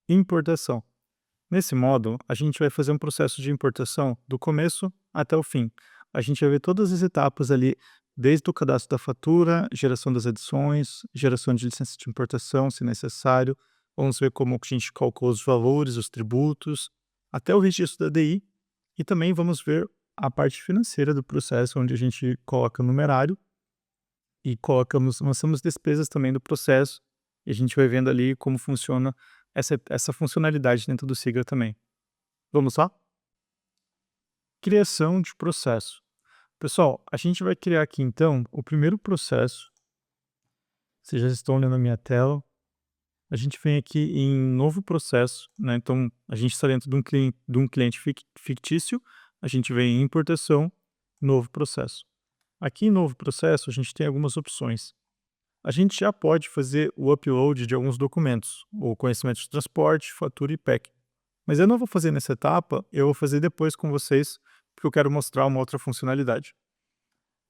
Importação. Nesse modo, a gente vai fazer um processo de importação do começo até o fim. A gente vai ver todas as etapas ali, desde o cadastro da fatura, geração das adições, geração de licença de importação, se necessário. Vamos ver como que a gente calcula os valores, os tributos, até o registro da DI. E também vamos ver a parte financeira do processo, onde a gente coloca o numerário e lançamos despesas também do processo. E a gente vai vendo ali como funciona essa funcionalidade dentro do Sigra também. Vamos lá? Criação de processo. Pessoal, a gente vai criar aqui então o primeiro processo. Vocês já estão olhando a minha tela. A gente vem aqui em novo processo, né? Então, a gente está dentro de um cliente fictício. A gente vem em importação, novo processo. Aqui em novo processo, a gente tem algumas opções. A gente já pode fazer o upload de alguns documentos, o conhecimento de transporte, fatura e PEC. Mas eu não vou fazer nessa etapa, eu vou fazer depois com vocês, porque eu quero mostrar uma outra funcionalidade.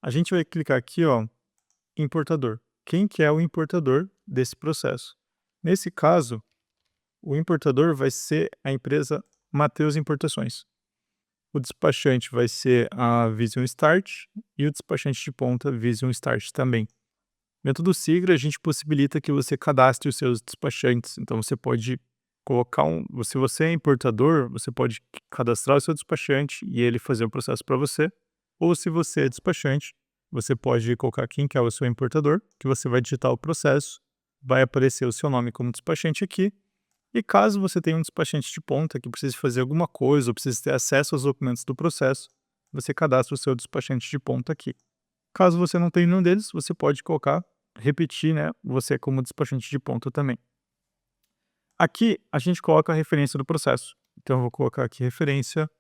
A gente vai clicar aqui, ó, importador. Quem que é o importador desse processo? Nesse caso, o importador vai ser a empresa Mateus Importações. O despachante vai ser a Vision Start e o despachante de ponta Vision Start também. Dentro do Sigra, a gente possibilita que você cadastre os seus despachantes. Então, você pode colocar se você é importador, você pode cadastrar o seu despachante e ele fazer o processo para você. Ou se você é despachante, você pode colocar quem que é o seu importador, que você vai digitar o processo, vai aparecer o seu nome como despachante aqui. E caso você tenha um despachante de ponta que precise fazer alguma coisa ou precise ter acesso aos documentos do processo, você cadastra o seu despachante de ponta aqui. Caso você não tenha nenhum deles, você pode repetir, né, você como despachante de ponta também. Aqui a gente coloca a referência do processo. Então eu vou colocar aqui referência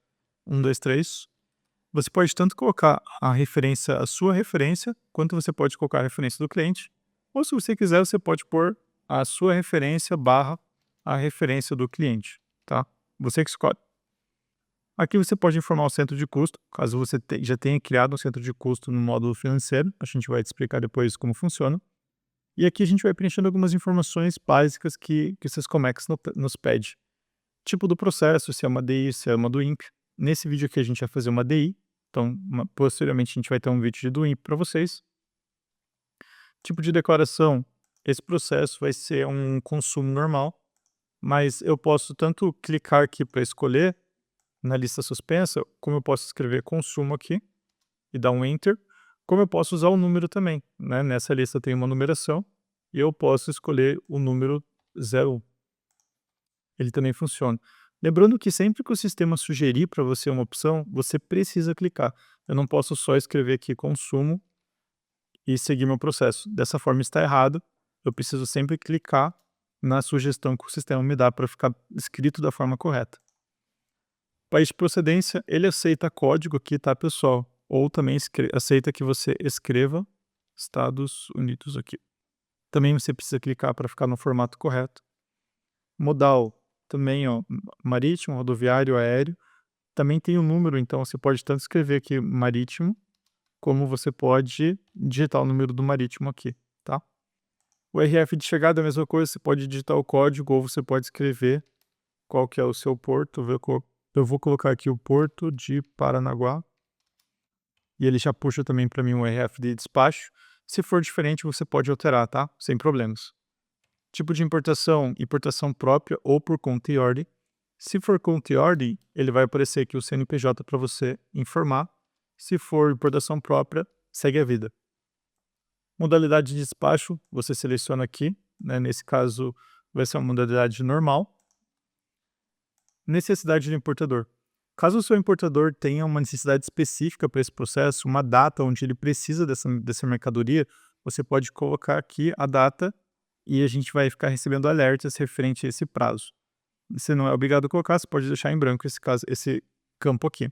123. Você pode tanto colocar a sua referência, quanto você pode colocar a referência do cliente. Ou se você quiser, você pode pôr a sua referência barra a referência do cliente, tá? Você que escolhe. Aqui você pode informar o centro de custo, caso você já tenha criado um centro de custo no módulo financeiro. A gente vai te explicar depois como funciona. E aqui a gente vai preenchendo algumas informações básicas que o Syscomex nos pede. Tipo do processo, se é uma DI, se é uma do INP. Nesse vídeo aqui a gente vai fazer uma DI, então posteriormente a gente vai ter um vídeo de do INP para vocês. Tipo de declaração, esse processo vai ser um consumo normal, mas eu posso tanto clicar aqui para escolher na lista suspensa, como eu posso escrever consumo aqui e dar um Enter, como eu posso usar o número também, né? Nessa lista tem uma numeração e eu posso escolher o número 0. Ele também funciona. Lembrando que sempre que o sistema sugerir para você uma opção, você precisa clicar. Eu não posso só escrever aqui consumo e seguir meu processo. Dessa forma está errado. Eu preciso sempre clicar na sugestão que o sistema me dá para ficar escrito da forma correta. País de procedência, ele aceita código aqui, tá, pessoal? Ou também aceita que você escreva Estados Unidos aqui. Também você precisa clicar para ficar no formato correto. Modal, também, ó, marítimo, rodoviário, aéreo. Também tem o número, então você pode tanto escrever aqui marítimo, como você pode digitar o número do marítimo aqui, tá? O RF de chegada é a mesma coisa, você pode digitar o código ou você pode escrever qual que é o seu porto. Eu vou colocar aqui o Porto de Paranaguá. E ele já puxa também para mim um RF de despacho. Se for diferente, você pode alterar, tá? Sem problemas. Tipo de importação, importação própria ou por conta e ordem. Se for conta e ordem, ele vai aparecer aqui o CNPJ para você informar. Se for importação própria, segue a vida. Modalidade de despacho, você seleciona aqui, né? Nesse caso, vai ser uma modalidade normal. Necessidade do importador. Caso o seu importador tenha uma necessidade específica para esse processo, uma data onde ele precisa dessa mercadoria, você pode colocar aqui a data e a gente vai ficar recebendo alertas referente a esse prazo. Você não é obrigado a colocar, você pode deixar em branco esse campo aqui.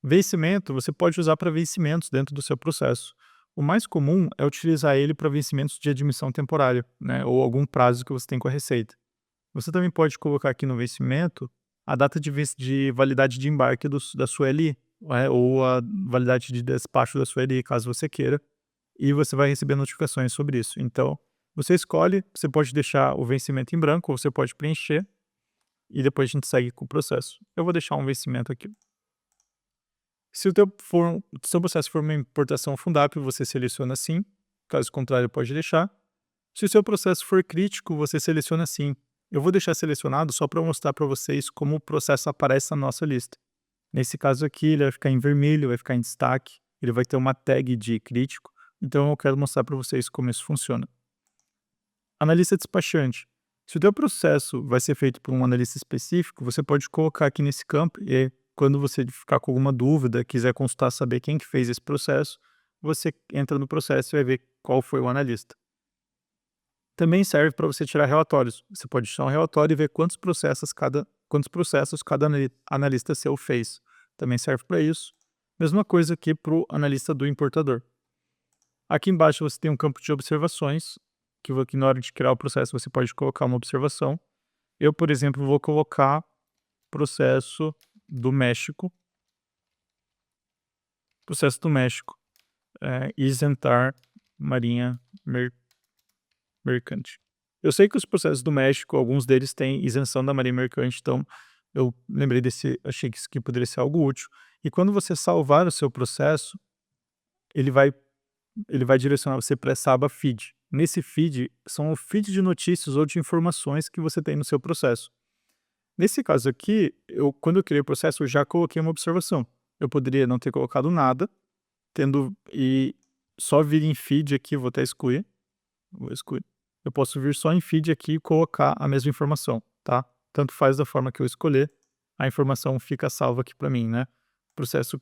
Vencimento, você pode usar para vencimentos dentro do seu processo. O mais comum é utilizar ele para vencimentos de admissão temporária, né, ou algum prazo que você tem com a Receita. Você também pode colocar aqui no vencimento a data de validade de embarque da sua LI, ou a validade de despacho da sua LI, caso você queira, e você vai receber notificações sobre isso. Então, você escolhe, você pode deixar o vencimento em branco ou você pode preencher. e depois a gente segue com o processo. Eu vou deixar um vencimento aqui. Se o seu processo for uma importação Fundap, você seleciona sim, caso contrário pode deixar. Se o seu processo for crítico, você seleciona sim. Eu vou deixar selecionado só para mostrar para vocês como o processo aparece na nossa lista. Nesse caso aqui, ele vai ficar em vermelho, vai ficar em destaque, ele vai ter uma tag de crítico, então eu quero mostrar para vocês como isso funciona. Analista despachante. Se o teu processo vai ser feito por um analista específico, você pode colocar aqui nesse campo e aí, quando você ficar com alguma dúvida, quiser consultar, saber quem que fez esse processo, você entra no processo e vai ver qual foi o analista. Também serve para você tirar relatórios. Você pode tirar um relatório e ver quantos processos cada analista seu fez. Também serve para isso. Mesma coisa aqui para o analista do importador. Aqui embaixo você tem um campo de observações, que na hora de criar o processo você pode colocar uma observação. Eu, por exemplo, vou colocar processo do México. Processo do México. Isentar Marinha Mercante. Eu sei que os processos do México, alguns deles têm isenção da Marinha Mercante, então eu lembrei achei que isso aqui poderia ser algo útil. E quando você salvar o seu processo, ele vai direcionar você para essa aba feed. Nesse feed, são o feed de notícias ou de informações que você tem no seu processo. Nesse caso aqui, quando eu criei o processo, eu já coloquei uma observação. Eu poderia não ter colocado nada, e só vir em feed aqui, vou até excluir. Vou excluir. Eu posso vir só em feed aqui e colocar a mesma informação, tá? Tanto faz da forma que eu escolher, a informação fica salva aqui para mim, né? Processo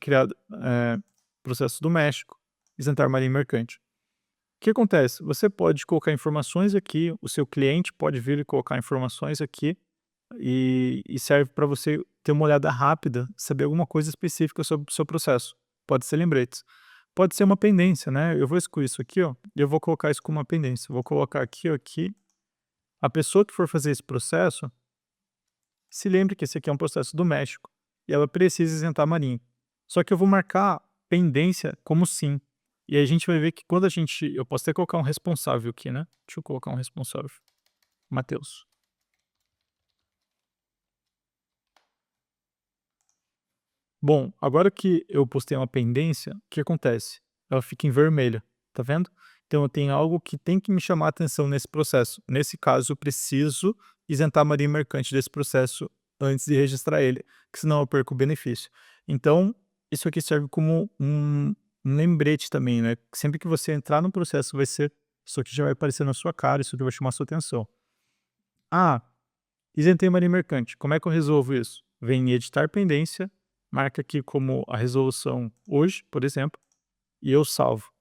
do México, isentar marinha mercante. O que acontece? Você pode colocar informações aqui, o seu cliente pode vir e colocar informações aqui, e serve para você ter uma olhada rápida, saber alguma coisa específica sobre o seu processo. Pode ser lembretes. Pode ser uma pendência, né? Eu vou excluir isso aqui, ó, e eu vou colocar isso como uma pendência. Eu vou colocar aqui, ó, aqui. A pessoa que for fazer esse processo, se lembre que esse aqui é um processo do México e ela precisa isentar a marinha. Só que eu vou marcar pendência como sim. E aí a gente vai ver que eu posso até colocar um responsável aqui, né? Deixa eu colocar um responsável. Matheus. Bom, agora que eu postei uma pendência, o que acontece? Ela fica em vermelho, tá vendo? Então eu tenho algo que tem que me chamar a atenção nesse processo. Nesse caso, eu preciso isentar a marinha mercante desse processo antes de registrar ele, que senão eu perco o benefício. Então, isso aqui serve como um lembrete também, né? Sempre que você entrar no processo, isso aqui já vai aparecer na sua cara, isso aqui vai chamar a sua atenção. Ah, isentei marinha mercante. Como é que eu resolvo isso? Vem em editar pendência, marca aqui como a resolução hoje, por exemplo, e eu salvo.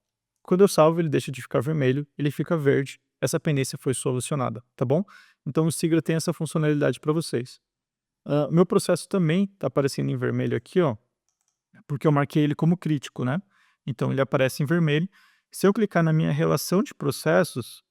Quando eu salvo, ele deixa de ficar vermelho, ele fica verde. Essa pendência foi solucionada, tá bom? Então o Sigra tem essa funcionalidade para vocês. Meu processo também está aparecendo em vermelho aqui, ó, porque eu marquei ele como crítico, né? Então ele aparece em vermelho. Se eu clicar na minha relação de processos,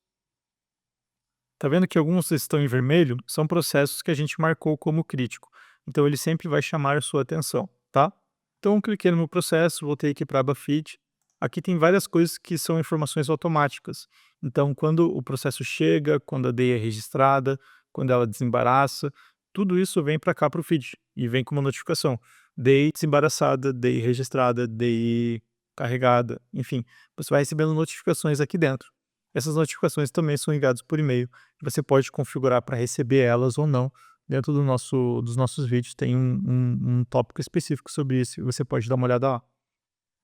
tá vendo que alguns estão em vermelho? São processos que a gente marcou como crítico. Então ele sempre vai chamar a sua atenção, tá? Então eu cliquei no meu processo, voltei aqui para a aba feed. Aqui tem várias coisas que são informações automáticas. Então quando o processo chega, quando a DI é registrada, quando ela desembaraça, tudo isso vem para cá para o feed e vem com uma notificação. DI desembaraçada, DI registrada, DI carregada, enfim, você vai recebendo notificações aqui dentro. Essas notificações também são enviadas por e-mail. Você pode configurar para receber elas ou não. Dentro dos nossos vídeos tem um tópico específico sobre isso e você pode dar uma olhada lá.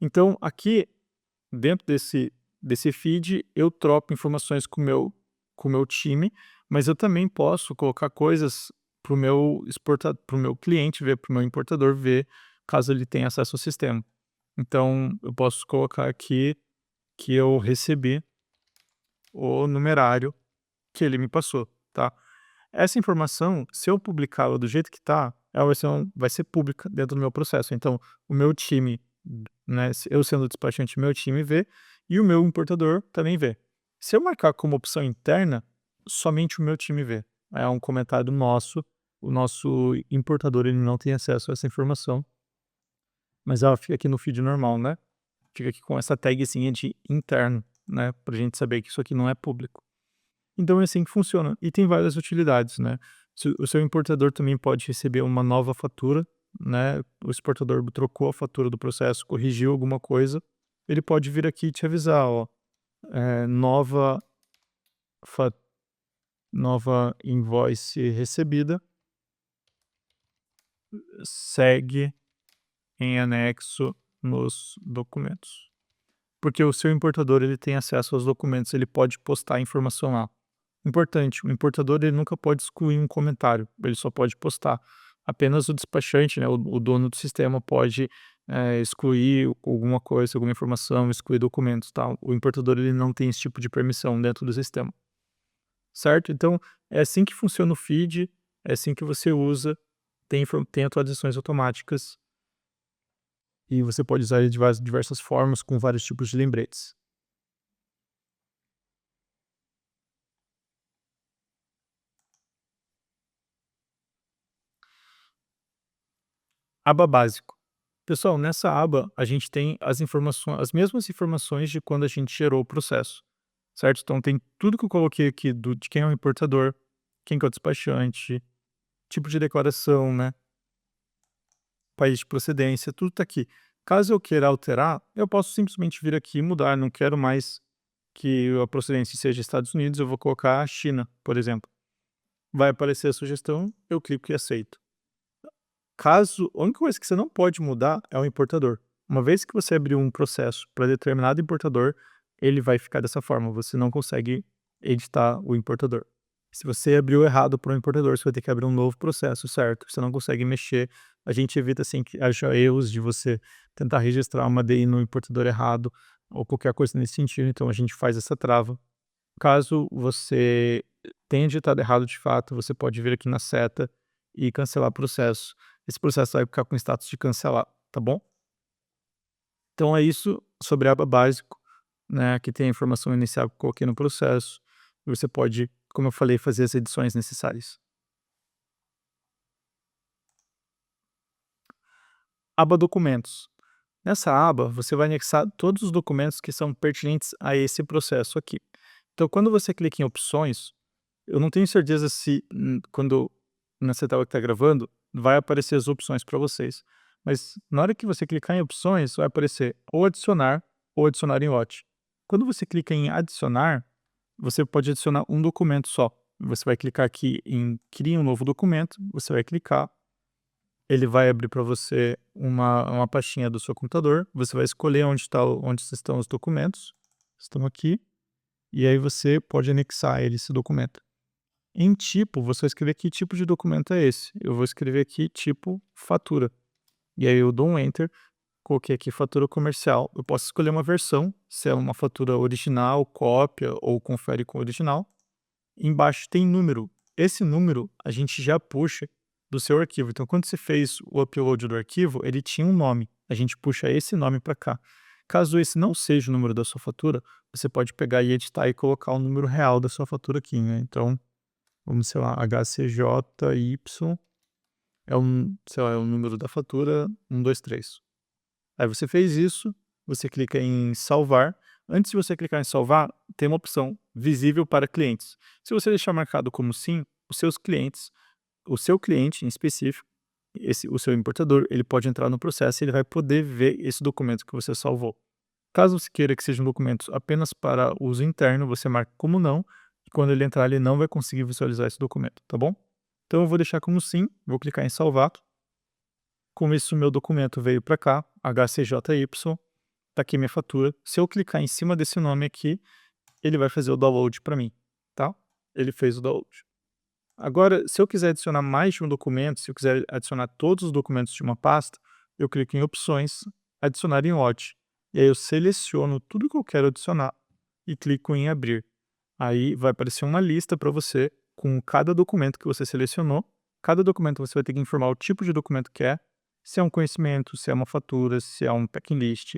Então, aqui, dentro desse feed, eu troco informações com o meu time, mas eu também posso colocar coisas para o meu cliente ver, para o meu importador ver, caso ele tenha acesso ao sistema. Então, eu posso colocar aqui que eu recebi o numerário que ele me passou, tá? Essa informação, se eu publicá-la do jeito que está, ela vai ser pública dentro do meu processo. Então, o meu time, né, eu sendo o despachante, meu time vê e o meu importador também vê. Se eu marcar como opção interna, somente o meu time vê. É um comentário nosso, o nosso importador ele não tem acesso a essa informação, mas ela fica aqui no feed normal, né? Fica aqui com essa tagzinha de interno, né, pra gente saber que isso aqui não é público. Então é assim que funciona. E tem várias utilidades, né? O seu importador também pode receber uma nova fatura, né? O exportador trocou a fatura do processo, corrigiu alguma coisa, ele pode vir aqui e te avisar, ó, nova, fa- nova invoice recebida, segue em anexo nos documentos. Porque o seu importador ele tem acesso aos documentos, ele pode postar a informação lá. Importante, o importador ele nunca pode excluir um comentário, ele só pode postar. Apenas o despachante, né, o dono do sistema pode excluir alguma coisa, alguma informação, excluir documentos, tá? O importador ele não tem esse tipo de permissão dentro do sistema, certo? Então, é assim que funciona o feed, é assim que você usa, tem atualizações automáticas e você pode usar ele de diversas formas com vários tipos de lembretes. Aba básico. Pessoal, nessa aba a gente tem as mesmas informações de quando a gente gerou o processo, certo? Então tem tudo que eu coloquei aqui de quem é o importador, quem que é o despachante, tipo de declaração, né? País de procedência, tudo tá aqui. Caso eu queira alterar, eu posso simplesmente vir aqui e mudar. Não quero mais que a procedência seja Estados Unidos, eu vou colocar China, por exemplo. Vai aparecer a sugestão, eu clico e aceito. A única coisa que você não pode mudar é o importador. Uma vez que você abriu um processo para determinado importador, ele vai ficar dessa forma, você não consegue editar o importador. Se você abriu errado para um importador, você vai ter que abrir um novo processo, certo? Você não consegue mexer. A gente evita assim que haja erros de você tentar registrar uma DI no importador errado ou qualquer coisa nesse sentido, então a gente faz essa trava. Caso você tenha digitado errado de fato, você pode vir aqui na seta e cancelar o processo. Esse processo vai ficar com status de cancelar, tá bom? Então é isso sobre a aba básico, né? Aqui tem a informação inicial que eu coloquei no processo. E você pode, como eu falei, fazer as edições necessárias. Aba documentos. Nessa aba, você vai anexar todos os documentos que são pertinentes a esse processo aqui. Então, quando você clica em opções, eu não tenho certeza se quando nessa tela que está gravando, vai aparecer as opções para vocês. Mas na hora que você clicar em opções, vai aparecer ou adicionar em lote. Quando você clica em adicionar, você pode adicionar um documento só. Você vai clicar aqui em criar um novo documento, você vai clicar, ele vai abrir para você uma pastinha do seu computador, você vai escolher onde estão os documentos, estão aqui, e aí você pode anexar esse documento. Em tipo, você vai escrever que tipo de documento é esse. Eu vou escrever aqui tipo fatura. E aí eu dou um enter, coloquei aqui fatura comercial. Eu posso escolher uma versão, se é uma fatura original, cópia ou confere com original. Embaixo tem número. Esse número a gente já puxa do seu arquivo. Então, quando você fez o upload do arquivo, ele tinha um nome. A gente puxa esse nome para cá. Caso esse não seja o número da sua fatura, você pode pegar e editar e colocar o número real da sua fatura aqui, né? Então, vamos, sei lá, HCJY sei lá, é o número da fatura 123. Aí você fez isso, você clica em salvar. Antes de você clicar em salvar, tem uma opção visível para clientes. Se você deixar marcado como sim, os seus clientes, o seu cliente em específico, o seu importador, ele pode entrar no processo e ele vai poder ver esse documento que você salvou. Caso você queira que sejam documentos apenas para uso interno, você marca como não, e quando ele entrar, ele não vai conseguir visualizar esse documento, tá bom? Então eu vou deixar como sim, vou clicar em salvar. Com isso, meu documento veio para cá, HCJY, tá aqui minha fatura. Se eu clicar em cima desse nome aqui, ele vai fazer o download para mim, tá? Ele fez o download. Agora, se eu quiser adicionar mais de um documento, se eu quiser adicionar todos os documentos de uma pasta, eu clico em opções, adicionar em lote. E aí eu seleciono tudo que eu quero adicionar e clico em abrir. Aí vai aparecer uma lista para você com cada documento que você selecionou. Cada documento você vai ter que informar o tipo de documento que é, se é um conhecimento, se é uma fatura, se é um packing list.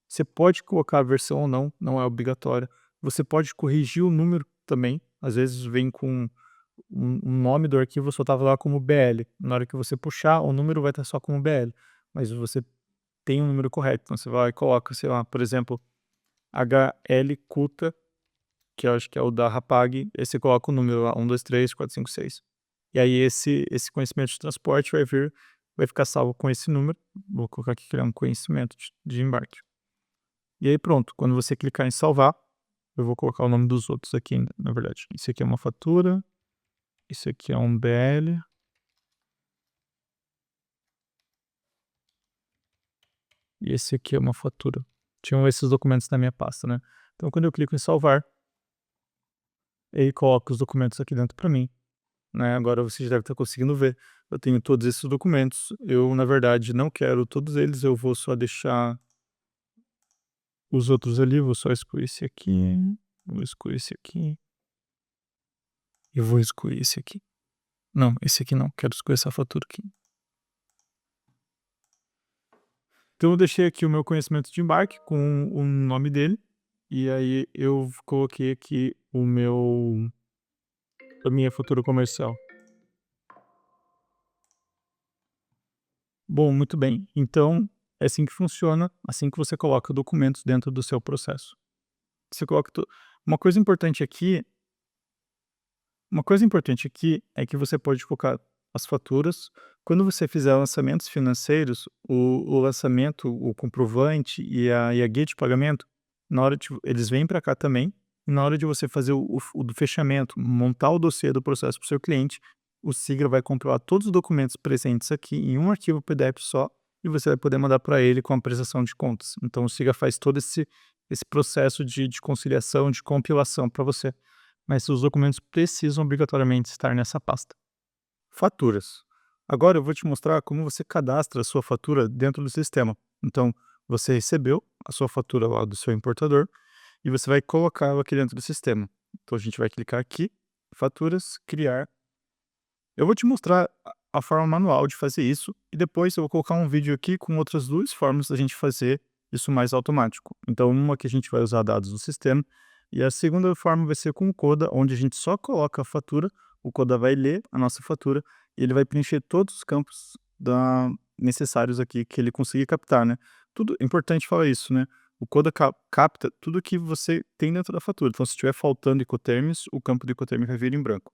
Você pode colocar a versão ou não, não é obrigatório. Você pode corrigir o número também. Às vezes vem com o nome do arquivo só estava lá como BL. Na hora que você puxar, o número vai estar só como BL. Mas você tem um número correto. Então você vai e coloca, sei lá, por exemplo, HL Kuta, que eu acho que é o da Rapag, aí você coloca o número lá, 1, 2, 3, 4, 5, 6. E aí esse conhecimento de transporte vai ficar salvo com esse número. Vou colocar aqui que ele é um conhecimento de embarque. E aí pronto, quando você clicar em salvar, eu vou colocar o nome dos outros aqui ainda, na verdade. Isso aqui é uma fatura, isso aqui é um BL. E esse aqui é uma fatura. Tinham esses documentos na minha pasta, né. Então quando eu clico em salvar, ele coloca os documentos aqui dentro para mim, né. Agora você já deve estar conseguindo ver, eu tenho todos esses documentos, eu na verdade não quero todos eles, eu vou só deixar os outros ali, vou só excluir esse aqui, vou excluir esse aqui, e vou excluir esse aqui. Não, esse aqui não, quero excluir essa fatura aqui. Então eu deixei aqui o meu conhecimento de embarque com o nome dele, e aí eu coloquei aqui a minha fatura comercial. Bom, muito bem. Então, é assim que funciona, assim que você coloca documentos dentro do seu processo. Você coloca tu uma coisa importante aqui uma coisa importante aqui é que você pode colocar as faturas. Quando você fizer lançamentos financeiros, o lançamento, o comprovante e a guia de pagamento, na hora de eles vêm para cá também, e na hora de você fazer o do fechamento, montar o dossiê do processo para o seu cliente, o Sigra vai compilar todos os documentos presentes aqui em um arquivo PDF só, e você vai poder mandar para ele com a prestação de contas. Então o Sigra faz todo esse processo de conciliação, de compilação para você, mas os documentos precisam obrigatoriamente estar nessa pasta. Faturas. Agora eu vou te mostrar como você cadastra a sua fatura dentro do sistema. Então, você recebeu a sua fatura lá do seu importador e você vai colocá-la aqui dentro do sistema. Então, a gente vai clicar aqui, faturas, criar. Eu vou te mostrar a forma manual de fazer isso e depois eu vou colocar um vídeo aqui com outras duas formas da gente fazer isso mais automático. Então, uma que a gente vai usar dados do sistema e a segunda forma vai ser com o Coda, onde a gente só coloca a fatura, o Coda vai ler a nossa fatura e ele vai preencher todos os campos necessários aqui que ele conseguir captar, né? Tudo é importante falar isso, né? O Coda capta tudo que você tem dentro da fatura. Então, se estiver faltando Incoterms, o campo do Incoterm vai vir em branco.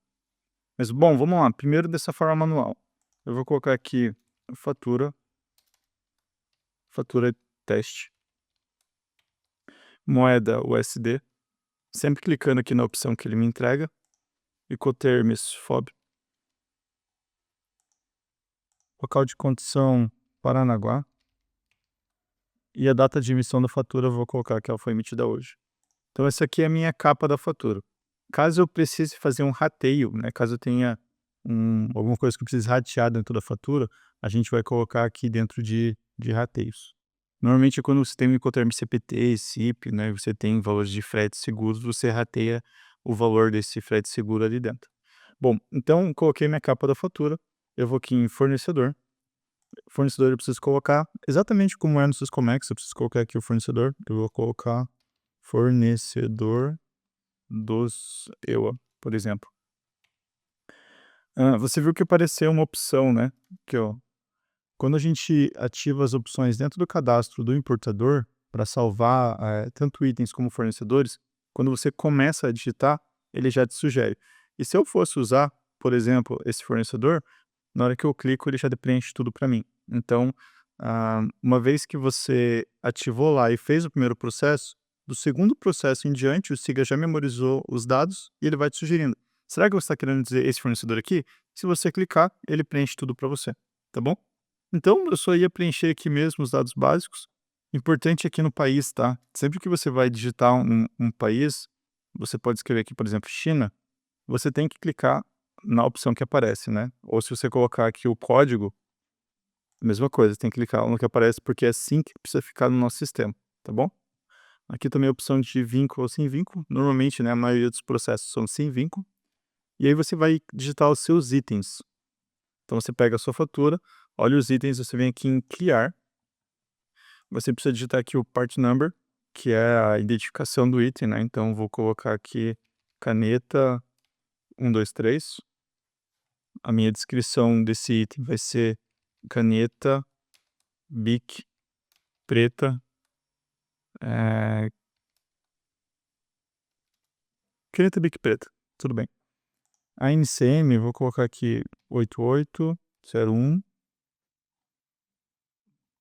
Mas bom, vamos lá. Primeiro dessa forma manual. Eu vou colocar aqui fatura, fatura teste, moeda USD, sempre clicando aqui na opção que ele me entrega, Incoterms FOB, local de condição Paranaguá, e a data de emissão da fatura eu vou colocar que ela foi emitida hoje. Então essa aqui é a minha capa da fatura. Caso eu precise fazer um rateio, né, caso eu tenha alguma coisa que eu precise ratear dentro da fatura, a gente vai colocar aqui dentro de rateios. Normalmente quando você tem um Incoterm CPT, CIP, né, você tem valores de fretes seguros, você rateia o valor desse frete seguro ali dentro. Bom, então coloquei minha capa da fatura, eu vou aqui em fornecedor. Fornecedor eu preciso colocar exatamente como é no Syscomex, eu preciso colocar aqui o fornecedor, eu vou colocar fornecedor dos EUA, por exemplo. Você viu que apareceu uma opção, né, aqui ó, quando a gente ativa as opções dentro do cadastro do importador, para salvar, tanto itens como fornecedores, quando você começa a digitar, ele já te sugere. E se eu fosse usar, por exemplo, esse fornecedor, na hora que eu clico ele já preenche tudo para mim. Então, uma vez que você ativou lá e fez o primeiro processo, do segundo processo em diante, o Siga já memorizou os dados e ele vai te sugerindo. Será que você está querendo dizer esse fornecedor aqui? Se você clicar, ele preenche tudo para você, tá bom? Então, eu só ia preencher aqui mesmo os dados básicos. Importante aqui no país, tá? Sempre que você vai digitar um país, você pode escrever aqui, por exemplo, China, você tem que clicar na opção que aparece, né? Ou se você colocar aqui o código, mesma coisa, tem que clicar no que aparece, porque é assim que precisa ficar no nosso sistema, tá bom? Aqui também a opção de vínculo ou sem vínculo. Normalmente, né, a maioria dos processos são sem vínculo. E aí você vai digitar os seus itens. Então você pega a sua fatura, olha os itens, você vem aqui em criar. Você precisa digitar aqui o part number, que é a identificação do item, né? Então vou colocar aqui caneta 123. A minha descrição desse item vai ser caneta Bic preta, eh, caneta Bic preta, tudo bem. A NCM, vou colocar aqui 8801,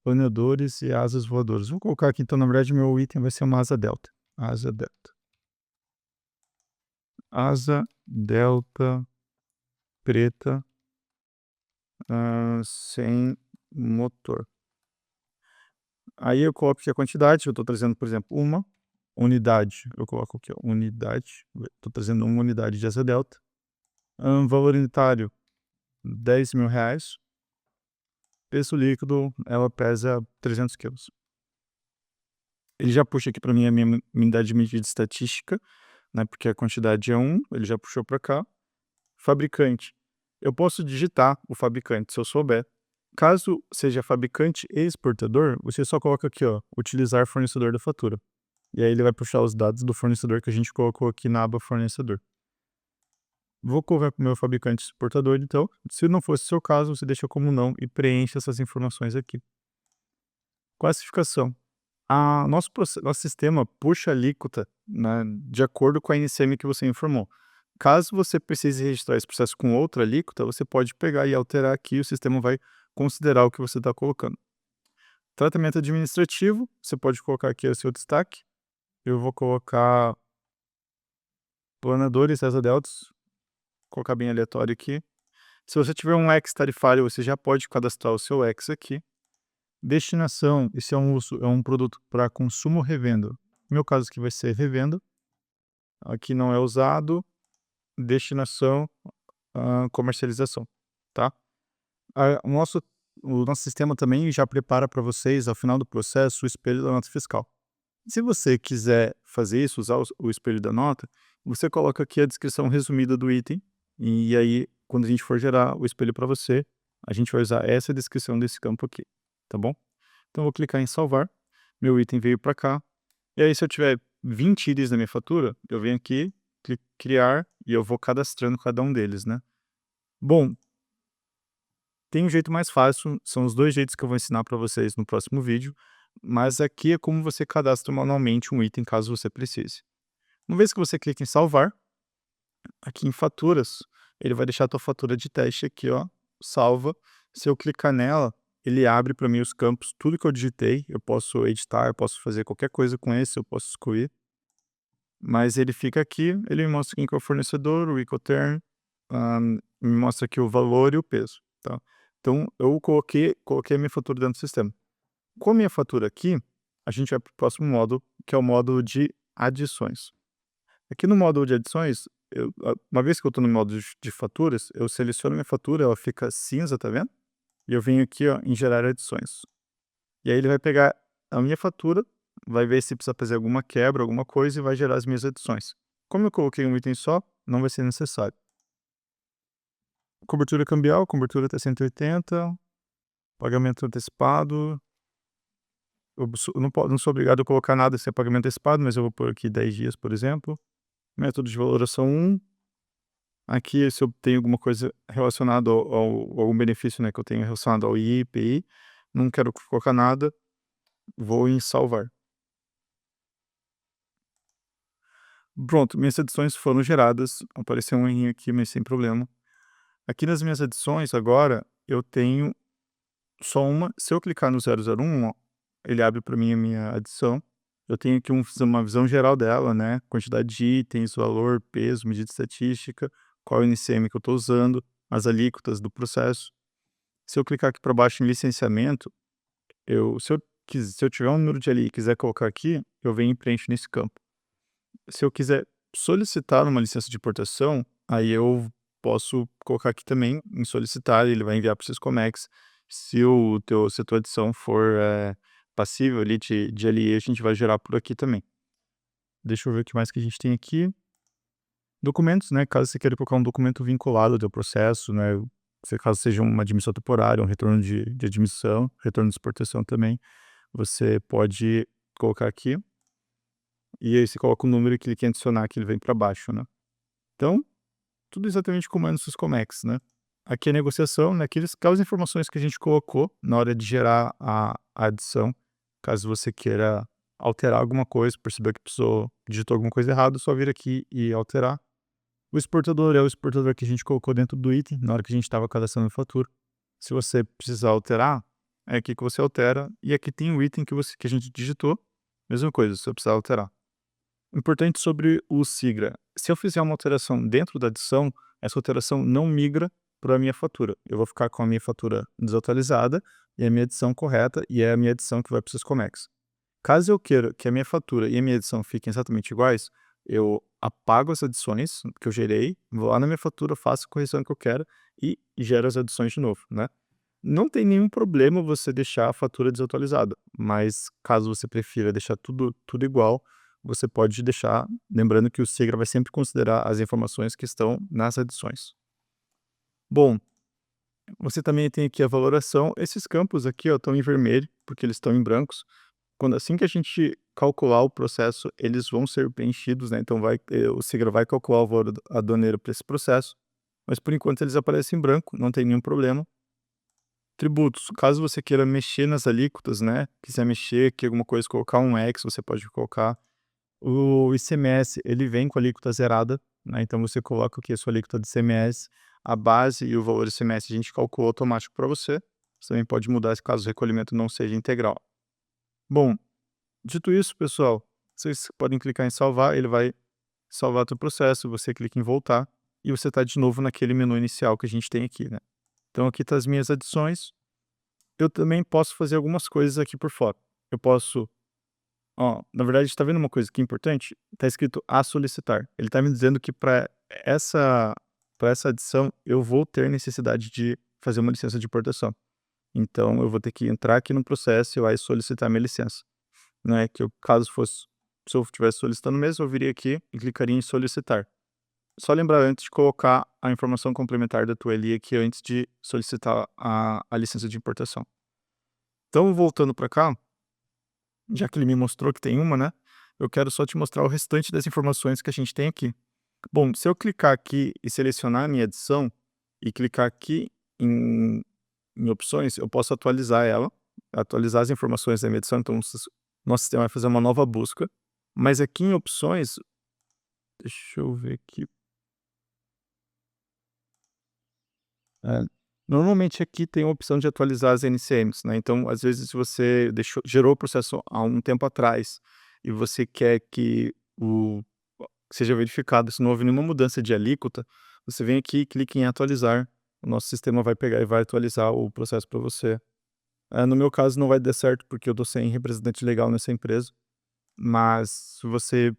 planeadores e asas voadoras. Vou colocar aqui, então, na verdade, meu item vai ser uma asa delta. Asa delta. Asa delta preta, sem motor. Aí eu coloco aqui a quantidade, eu estou trazendo, por exemplo, uma unidade. Eu coloco aqui, ó, unidade. Estou trazendo uma unidade de asa delta. Valor unitário, R$10.000. Peso líquido, ela pesa 300 quilos. Ele já puxa aqui para mim a minha unidade de medida estatística, né, porque a quantidade é 1, ele já puxou para cá. Fabricante. Eu posso digitar o fabricante, se eu souber. Caso seja fabricante e exportador, você só coloca aqui, ó, utilizar fornecedor da fatura. E aí ele vai puxar os dados do fornecedor que a gente colocou aqui na aba fornecedor. Vou colocar para o meu fabricante exportador, então. Se não fosse o seu caso, você deixa como não e preenche essas informações aqui. Classificação. Nosso sistema puxa a alíquota, né, de acordo com a NCM que você informou. Caso você precise registrar esse processo com outra alíquota, você pode pegar e alterar aqui, o sistema vai considerar o que você está colocando. Tratamento administrativo, você pode colocar aqui o seu destaque. Eu vou colocar planadores, asa deltas, colocar bem aleatório aqui. Se você tiver um X tarifário, você já pode cadastrar o seu X aqui. Destinação, esse é um produto para consumo ou revenda. No meu caso aqui vai ser revenda. Aqui não é usado. Destinação, comercialização, tá? O nosso sistema também já prepara para vocês, ao final do processo, o espelho da nota fiscal. Se você quiser fazer isso, usar o espelho da nota, você coloca aqui a descrição resumida do item, e aí, quando a gente for gerar o espelho para você, a gente vai usar essa descrição desse campo aqui, tá bom? Então, eu vou clicar em salvar, meu item veio para cá, e aí se eu tiver 20 itens na minha fatura, eu venho aqui, criar, e eu vou cadastrando cada um deles, né? Bom, tem um jeito mais fácil, são os dois jeitos que eu vou ensinar para vocês no próximo vídeo, mas aqui é como você cadastra manualmente um item caso você precise. Uma vez que você clica em salvar, aqui em faturas, ele vai deixar a tua fatura de teste aqui, ó, salva. Se eu clicar nela, ele abre para mim os campos, tudo que eu digitei, eu posso editar, eu posso fazer qualquer coisa com esse, eu posso excluir. Mas ele fica aqui, ele me mostra quem que é o fornecedor, o Incoterm, me mostra aqui o valor e o peso, tá? Então, eu coloquei a minha fatura dentro do sistema. Com a minha fatura aqui, a gente vai para o próximo módulo, que é o módulo de adições. Aqui no módulo de adições, uma vez que eu estou no módulo de faturas, eu seleciono minha fatura, ela fica cinza, tá vendo? E eu venho aqui, ó, em gerar adições. E aí ele vai pegar a minha fatura, vai ver se precisa fazer alguma quebra, alguma coisa, e vai gerar as minhas adições. Como eu coloquei um item só, não vai ser necessário. Cobertura cambial, cobertura até 180, pagamento antecipado. Eu não sou obrigado a colocar nada sem pagamento antecipado, mas eu vou pôr aqui 10 dias, por exemplo. Método de valoração 1. Aqui, se eu tenho alguma coisa relacionada ao algum benefício, né, que eu tenho relacionado ao IPI, não quero colocar nada, vou em salvar. Pronto, minhas adições foram geradas, apareceu um errinho aqui, mas sem problema. Aqui nas minhas adições, agora, eu tenho só uma. Se eu clicar no 001, ó, ele abre para mim a minha adição. Eu tenho aqui uma visão geral dela, né? Quantidade de itens, valor, peso, medida estatística, qual NCM que eu estou usando, as alíquotas do processo. Se eu clicar aqui para baixo em licenciamento, se eu tiver um número de ali e quiser colocar aqui, eu venho e preencho nesse campo. Se eu quiser solicitar uma licença de importação, aí eu posso colocar aqui também em solicitar, ele vai enviar para o Syscomex. Se a tua adição for passível ali de LE, a gente vai gerar por aqui também. Deixa eu ver o que mais que a gente tem aqui. Documentos, né? Caso você queira colocar um documento vinculado ao teu processo, né? Caso seja uma admissão temporária, um retorno de admissão, retorno de exportação também, você pode colocar aqui. E aí você coloca o número que ele quer adicionar, que ele vem para baixo, né? Então, tudo exatamente como é no Syscomex, né? Aqui é a negociação, né? Aquelas informações que a gente colocou na hora de gerar a adição. Caso você queira alterar alguma coisa, perceber que digitou alguma coisa errada, só vir aqui e alterar. O exportador é o exportador que a gente colocou dentro do item na hora que a gente estava cadastrando a fatura. Se você precisar alterar, é aqui que você altera, e aqui tem o item que a gente digitou, mesma coisa, se eu precisar alterar. Importante sobre o SIGRA, se eu fizer uma alteração dentro da adição, essa alteração não migra para a minha fatura. Eu vou ficar com a minha fatura desatualizada e a minha adição correta, e é a minha adição que vai para o Syscomex. Caso eu queira que a minha fatura e a minha edição fiquem exatamente iguais, eu apago as adições que eu gerei, vou lá na minha fatura, faço a correção que eu quero e gero as adições de novo, né? Não tem nenhum problema você deixar a fatura desatualizada, mas caso você prefira deixar tudo igual, você pode deixar, lembrando que o SIGRA vai sempre considerar as informações que estão nas adições. Bom, você também tem aqui a valoração. Esses campos aqui ó, estão em vermelho, porque eles estão em brancos. Assim que a gente calcular o processo, eles vão ser preenchidos, né? Então o SIGRA vai calcular o valor aduaneiro para esse processo, mas por enquanto eles aparecem em branco, não tem nenhum problema. Tributos, caso você queira mexer nas alíquotas, né? Quiser mexer aqui alguma coisa, colocar um X, você pode colocar. O ICMS, ele vem com a alíquota zerada, né? Então você coloca aqui a sua alíquota de ICMS, a base e o valor do ICMS a gente calculou automático para você. Você também pode mudar caso o recolhimento não seja integral. Bom, dito isso, pessoal, vocês podem clicar em salvar, ele vai salvar o processo, você clica em voltar e você está de novo naquele menu inicial que a gente tem aqui, né? Então aqui estão as minhas adições. Eu também posso fazer algumas coisas aqui por fora. Eu posso, ó, na verdade, está vendo uma coisa que é importante? Está escrito a solicitar. Ele está me dizendo que para essa adição eu vou ter necessidade de fazer uma licença de importação. Então eu vou ter que entrar aqui no processo e vai solicitar minha licença. Né, que eu, caso fosse, se eu estivesse solicitando mesmo, eu viria aqui e clicaria em solicitar. Só lembrar antes de colocar a informação complementar da tua ELI aqui antes de solicitar a licença de importação. Então, voltando para cá, já que ele me mostrou que tem uma, né, eu quero só te mostrar o restante das informações que a gente tem aqui. Bom, se eu clicar aqui e selecionar a minha edição e clicar aqui em opções, eu posso atualizar ela, atualizar as informações da minha edição, então nosso sistema vai fazer uma nova busca, mas aqui em opções, deixa eu ver aqui. É, normalmente aqui tem a opção de atualizar as NCMs, né? Então, às vezes, se você gerou o processo há um tempo atrás e você quer que seja verificado se não houve nenhuma mudança de alíquota, você vem aqui e clica em atualizar. O nosso sistema vai pegar e vai atualizar o processo para você. No meu caso, não vai dar certo porque eu estou sem representante legal nessa empresa, mas se você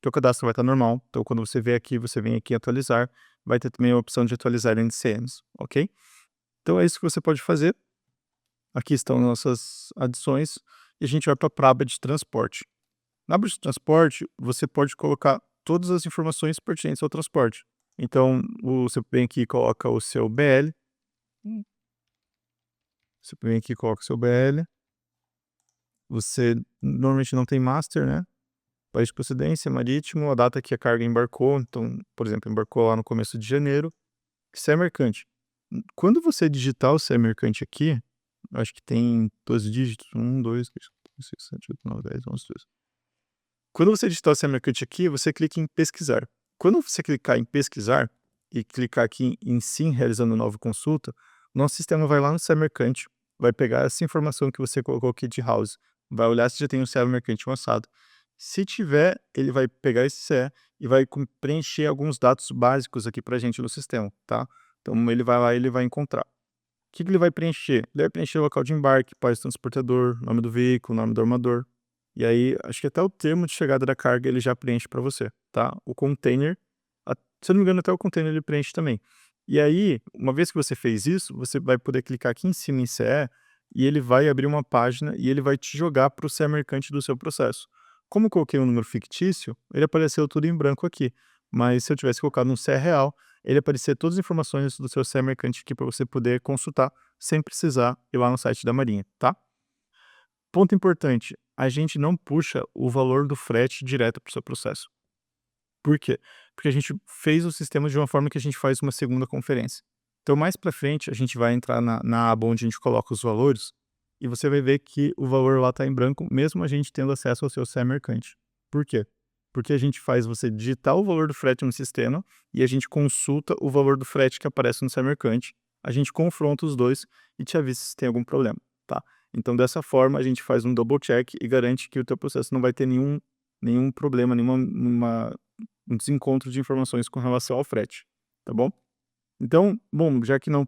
teu cadastro vai estar normal. Então, quando você vier aqui, você vem aqui em atualizar, vai ter também a opção de atualizar NCMs, ok? Então, é isso que você pode fazer. Aqui estão nossas adições e a gente vai para a aba de transporte. Na aba de transporte, você pode colocar todas as informações pertinentes ao transporte. Então, você vem aqui e coloca o seu BL. Você vem aqui e coloca o seu BL. Você normalmente não tem master, né? País de procedência, marítimo, a data que a carga embarcou, então, por exemplo, embarcou lá no começo de janeiro, CE mercante. Quando você digitar o CE mercante aqui, eu acho que tem 12 dígitos, 1, 2, 3, 4, 5, 6, 7, 8, 9, 10, 11, 12. Quando você digitar o CE mercante aqui, você clica em pesquisar. Quando você clicar em pesquisar e clicar aqui em sim, realizando nova consulta, nosso sistema vai lá no CE mercante, vai pegar essa informação que você colocou aqui de house, vai olhar se já tem um CE mercante avançado. Se tiver, ele vai pegar esse CE e vai preencher alguns dados básicos aqui para a gente no sistema, tá? Então ele vai lá e ele vai encontrar. O que ele vai preencher? Ele vai preencher o local de embarque, país transportador, nome do veículo, nome do armador. E aí, acho que até o termo de chegada da carga ele já preenche para você, tá? O container, se eu não me engano, até o container ele preenche também. E aí, uma vez que você fez isso, você vai poder clicar aqui em cima em CE e ele vai abrir uma página e ele vai te jogar para o CE mercante do seu processo. Como eu coloquei um número fictício, ele apareceu tudo em branco aqui. Mas se eu tivesse colocado um CE real, ele aparecia todas as informações do seu CE mercante aqui para você poder consultar sem precisar ir lá no site da Marinha, tá? Ponto importante, a gente não puxa o valor do frete direto para o seu processo. Por quê? Porque a gente fez o sistema de uma forma que a gente faz uma segunda conferência. Então, mais para frente, a gente vai entrar na aba onde a gente coloca os valores e você vai ver que o valor lá está em branco, mesmo a gente tendo acesso ao seu CE mercante. Por quê? Porque a gente faz você digitar o valor do frete no sistema e a gente consulta o valor do frete que aparece no Semercante. A gente confronta os dois e te avisa se tem algum problema, tá? Então, dessa forma, a gente faz um double check e garante que o teu processo não vai ter nenhum problema, um desencontro de informações com relação ao frete, tá bom? Então, bom, já que não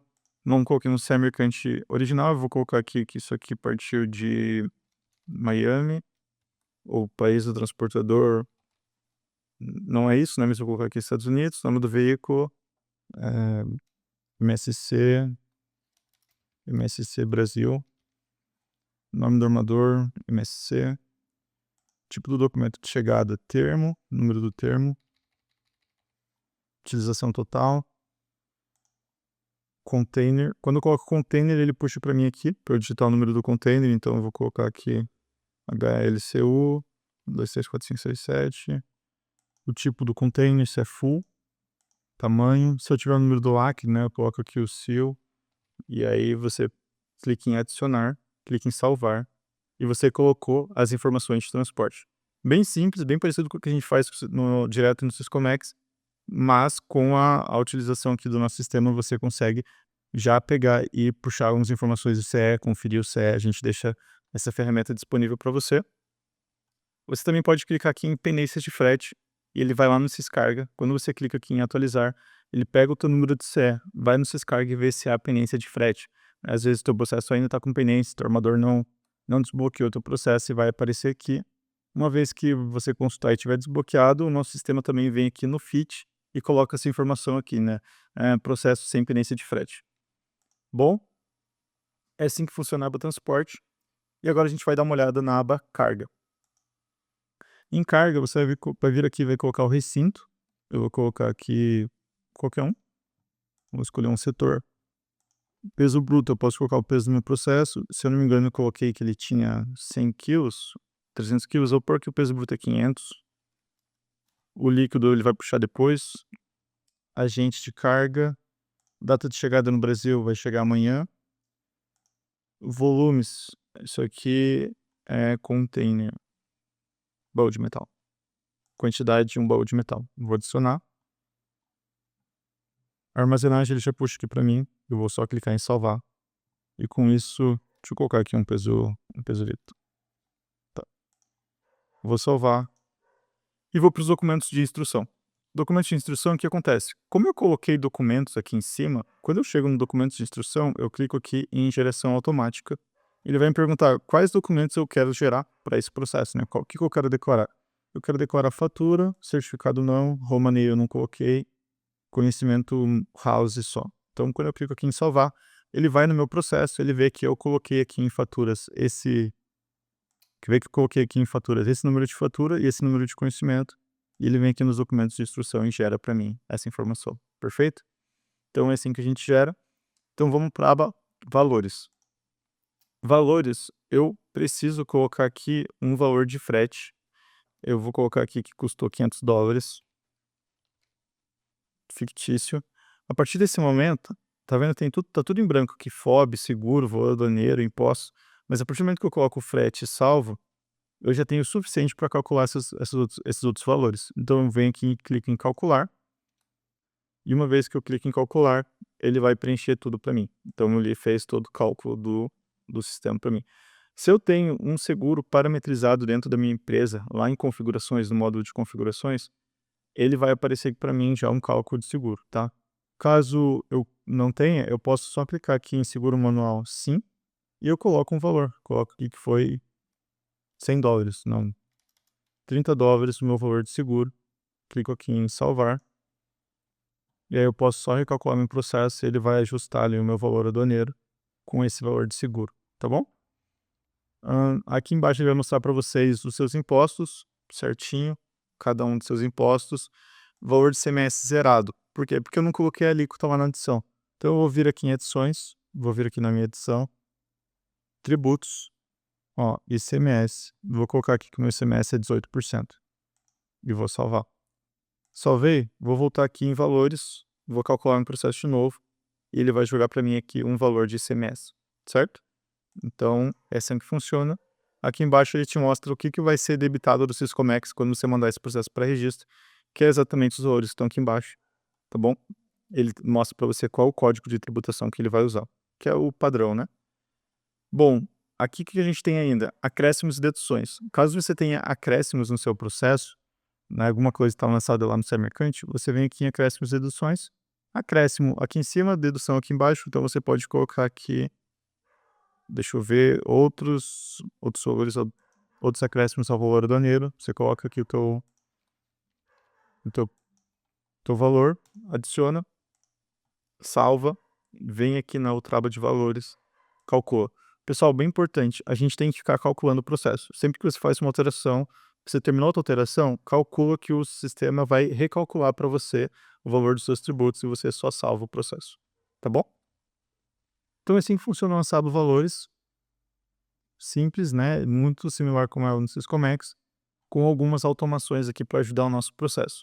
coloquei no Semercante original, eu vou colocar aqui que isso aqui partiu de Miami, o país do transportador não é isso, né, mas eu vou colocar aqui Estados Unidos, nome do veículo, MSC Brasil, nome do armador, MSC, tipo do documento de chegada, termo, número do termo, utilização total, container. Quando eu coloco container, ele puxa para mim aqui, para eu digitar o número do container, então eu vou colocar aqui HLCU 2345667, o tipo do container, se é full, tamanho. Se eu tiver o número do LAC, né, eu coloco aqui o seal, e aí você clica em adicionar, clica em salvar, e você colocou as informações de transporte. Bem simples, bem parecido com o que a gente faz direto no Syscomex, mas com a utilização aqui do nosso sistema, você consegue já pegar e puxar algumas informações do CE, conferir o CE, a gente deixa essa ferramenta disponível para você. Você também pode clicar aqui em pendências de frete e ele vai lá no Syscarga. Quando você clica aqui em atualizar, ele pega o teu número de CE, vai no Syscarga e vê se há pendência de frete. Às vezes o teu processo ainda está com pendência, o teu armador não desbloqueou o teu processo e vai aparecer aqui. Uma vez que você consultar e tiver desbloqueado, o nosso sistema também vem aqui no FIT e coloca essa informação aqui, né? Processo sem pendência de frete. Bom, é assim que funciona a aba transporte. E agora a gente vai dar uma olhada na aba carga. Em carga, você vai vir aqui e vai colocar o recinto. Eu vou colocar aqui qualquer um. Vou escolher um setor. Peso bruto, eu posso colocar o peso do meu processo. Se eu não me engano, eu coloquei que ele tinha 100 quilos, 300 quilos. Eu vou pôr que o peso bruto é 500. O líquido ele vai puxar depois. Agente de carga. Data de chegada no Brasil vai chegar amanhã. Volumes. Isso aqui é container. Baú de metal. Quantidade de um baú de metal. Vou adicionar. A armazenagem ele já puxa aqui para mim. Eu vou só clicar em salvar. E com isso, deixa eu colocar aqui um peso litro. Tá. Vou salvar. E vou para os documentos de instrução. Documentos de instrução, o que acontece? Como eu coloquei documentos aqui em cima, quando eu chego no documento de instrução, eu clico aqui em geração automática. Ele vai me perguntar quais documentos eu quero gerar para esse processo, né? O que eu quero declarar? Eu quero declarar fatura, certificado não, Romani eu não coloquei, conhecimento house só. Então, quando eu clico aqui em salvar, ele vai no meu processo, ele vê que eu coloquei aqui em faturas esse número de fatura e esse número de conhecimento, e ele vem aqui nos documentos de instrução e gera para mim essa informação, perfeito? Então é assim que a gente gera. Então vamos para a aba valores. Valores, eu preciso colocar aqui um valor de frete. Eu vou colocar aqui que custou $500, fictício. A partir desse momento, tá vendo? Tá tudo em branco aqui, FOB, seguro, valor aduaneiro, impostos. Mas a partir do momento que eu coloco o frete e salvo, eu já tenho o suficiente para calcular esses outros valores. Então eu venho aqui e clico em calcular. E uma vez que eu clico em calcular, ele vai preencher tudo para mim. Então ele fez todo o cálculo do sistema para mim. Se eu tenho um seguro parametrizado dentro da minha empresa, lá em configurações, no módulo de configurações, ele vai aparecer para mim já um cálculo de seguro, tá? Caso eu não tenha, eu posso só clicar aqui em seguro manual sim, e eu coloco um valor. Coloco aqui que foi $100, não, $30 o meu valor de seguro. Clico aqui em salvar. E aí eu posso só recalcular meu processo e ele vai ajustar ali o meu valor aduaneiro com esse valor de seguro, tá bom? Aqui embaixo ele vai mostrar para vocês os seus impostos, certinho, cada um dos seus impostos, valor de CMS zerado. Por quê? Porque eu não coloquei a alíquota lá na adição. Então eu vou vir aqui em adições, vou vir aqui na minha adição, tributos, ó, ICMS, vou colocar aqui que o meu ICMS é 18% e vou salvar. Salvei, vou voltar aqui em valores, vou calcular um processo de novo e ele vai jogar para mim aqui um valor de ICMS, certo? Então, é assim que funciona aqui embaixo ele te mostra o que que vai ser debitado do Syscomex quando você mandar esse processo para registro, que é exatamente os valores que estão aqui embaixo, tá bom? Ele mostra para você qual o código de tributação que ele vai usar, que é o padrão, né? Bom, aqui o que a gente tem ainda? Acréscimos e deduções. Caso você tenha acréscimos no seu processo, né, alguma coisa está lançada lá no SEMercante, você vem aqui em acréscimos e deduções. Acréscimo aqui em cima, dedução aqui embaixo, então você pode colocar aqui, deixa eu ver, outros valores, outros acréscimos ao valor aduaneiro. Você coloca aqui o teu valor, adiciona, salva, vem aqui na outra aba de valores, calcula. Pessoal, bem importante, a gente tem que ficar calculando o processo. Sempre que você faz uma alteração, você terminou a tua alteração, calcula que o sistema vai recalcular para você o valor dos seus tributos e você só salva o processo, tá bom? Então é assim que funciona o lançado valores, simples, né? Muito similar como é o no Syscomex, com algumas automações aqui para ajudar o nosso processo.